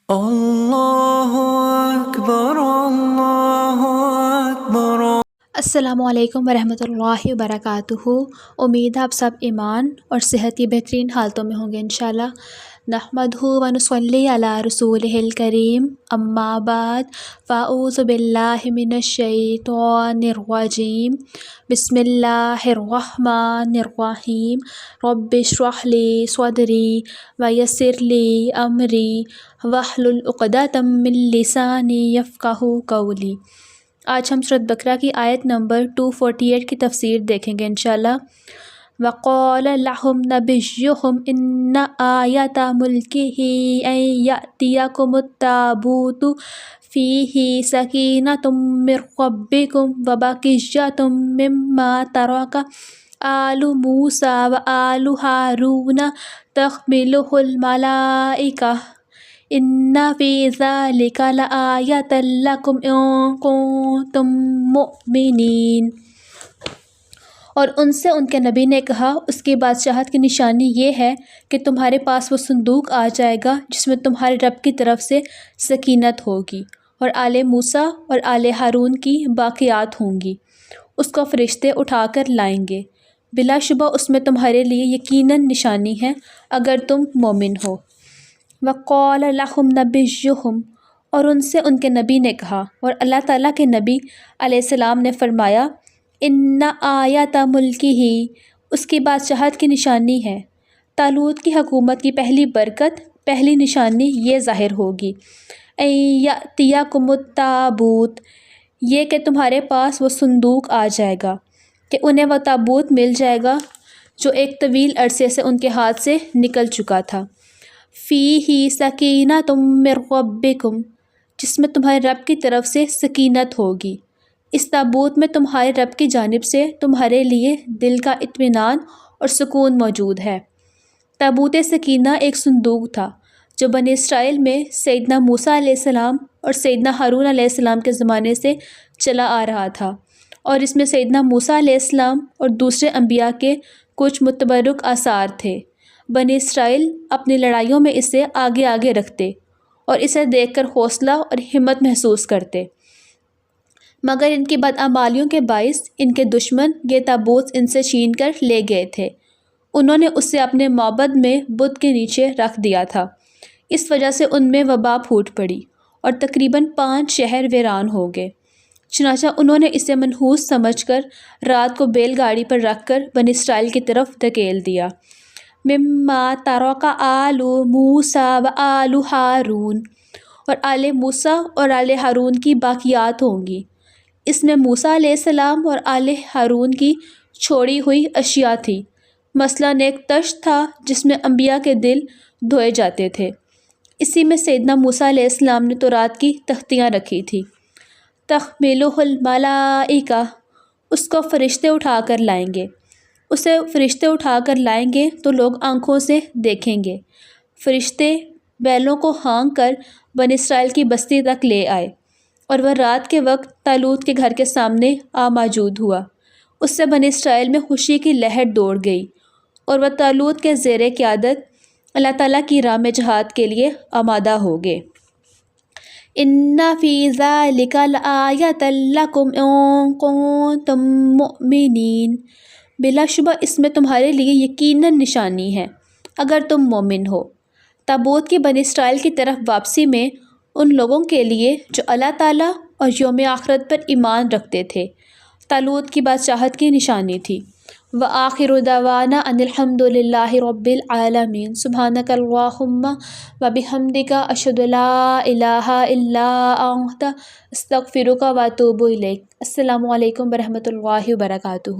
اللہ اکبر اللہ اکبر۔ السلام علیکم ورحمۃ اللہ وبرکاتہ۔ امید ہے آپ سب ایمان اور صحت کی بہترین حالتوں میں ہوں گے انشاءاللہ۔ نحمدہ و نصلی علی رسولہ الکریم، اما بعد، فاعوذ باللہ من الشیطان الرجیم، بسم اللہ الرحمن الرحیم۔ رب اشرح لی صدری ویسر لی امری واحلل عقدۃ من لسانی یفقہوا قولی۔ آج ہم سورۃ بقرہ کی آیت نمبر 248 کی تفسیر دیکھیں گے انشاءاللہ۔ وَقَالَ لَهُمْ نَبِيُّهُمْ إِنَّ آیَةَ مُلْکِهِ أَن يَأْتِیَکُمُ التَّابُوتُ فِیہِ سَکِینَةٌ مِّن رَبِّکُمْ وَبَقِیَّةٌ مِّمَّا تَرَکَ آلُ مُوسَىٰ وَآلُ ہارون تَحْمِلُهُ الْمَلَائِکَةُ إِنَّ فِی ذَلِکَ لَآیَةً لَکُمْ إِن کُنتُم مُؤْمِنِینَ۔ اور ان سے ان کے نبی نے کہا، اس کی بادشاہت کی نشانی یہ ہے کہ تمہارے پاس وہ صندوق آ جائے گا جس میں تمہارے رب کی طرف سے سکینت ہوگی اور آل موسیٰ اور آل ہارون کی باقیات ہوں گی۔ اس کو فرشتے اٹھا کر لائیں گے، بلا شبہ اس میں تمہارے لیے یقیناً نشانی ہے اگر تم مومن ہو۔ وَقَالَ لَهُمْ نَبِيُّهُمْ، اور ان سے ان کے نبی نے کہا، اور اللہ تعالیٰ کے نبی علیہ السلام نے فرمایا، ان آیۃ ملکہ، اس کی بادشاہت کی نشانی ہے، طالوت کی حکومت کی پہلی برکت، پہلی نشانی یہ ظاہر ہوگی، ان یأتیکم التابوت، یہ کہ تمہارے پاس وہ صندوق آ جائے گا، کہ انہیں وہ تابوت مل جائے گا جو ایک طویل عرصے سے ان کے ہاتھ سے نکل چکا تھا، فیہ سکینۃ من ربکم، جس میں تمہارے رب کی طرف سے سکینت ہوگی۔ اس تابوت میں تمہارے رب کی جانب سے تمہارے لیے دل کا اطمینان اور سکون موجود ہے۔ تابوت سکینہ ایک صندوق تھا جو بنی اسرائیل میں سیدنا موسیٰ علیہ السلام اور سیدنا ہارون علیہ السلام کے زمانے سے چلا آ رہا تھا، اور اس میں سیدنا موسیٰ علیہ السلام اور دوسرے انبیاء کے کچھ متبرک آثار تھے۔ بنی اسرائیل اپنی لڑائیوں میں اسے آگے آگے رکھتے اور اسے دیکھ کر حوصلہ اور ہمت محسوس کرتے، مگر ان کی بدعمالیوں کے باعث ان کے دشمن یہ تابوت ان سے چھین کر لے گئے تھے۔ انہوں نے اسے اپنے معبد میں بت کے نیچے رکھ دیا تھا، اس وجہ سے ان میں وبا پھوٹ پڑی اور تقریباً 5 شہر ویران ہو گئے۔ چنانچہ انہوں نے اسے منحوس سمجھ کر رات کو بیل گاڑی پر رکھ کر بنی اسرائیل کی طرف دھکیل دیا۔ مما ترک آل موسیٰ و آل ہارون، اور آل موسیٰ اور آل ہارون کی باقیات ہوں گی۔ اس میں موسیٰ علیہ السلام اور آل ہارون کی چھوڑی ہوئی اشیاء تھی، مثلاً ایک تشت تھا جس میں انبیاء کے دل دھوئے جاتے تھے، اسی میں سیدنا موسیٰ علیہ السلام نے تورات کی تختیاں رکھی تھی۔ تحملہ الملائکہ، اس کو فرشتے اٹھا کر لائیں گے، اسے فرشتے اٹھا کر لائیں گے تو لوگ آنکھوں سے دیکھیں گے۔ فرشتے بیلوں کو ہانک کر بنی اسرائیل کی بستی تک لے آئے، اور وہ رات کے وقت طالوت کے گھر کے سامنے موجود ہوا۔ اس سے بنی اسرائیل میں خوشی کی لہر دوڑ گئی، اور وہ طالوت کے زیر قیادت اللہ تعالیٰ کی راہ میں جہاد کے لیے آمادہ ہو گئے۔ ان فی ذلک لآیۃ لکم ان کنتم مؤمنین، بلا شبہ اس میں تمہارے لیے یقیناً نشانی ہے اگر تم مومن ہو۔ تابوت کی بنی اسرائیل کی طرف واپسی میں ان لوگوں کے لیے جو اللہ تعالیٰ اور یوم آخرت پر ایمان رکھتے تھے طالوت کی بادشاہت کی نشانی تھی۔ وآخر دعوانا ان الحمد للہ رب العالمین، سبحانک اللہم وبحمدک، اشہد ان لا الہ الا انت، استغفرک واتوب الیک۔ السلام علیکم ورحمۃ اللہ وبرکاتہ۔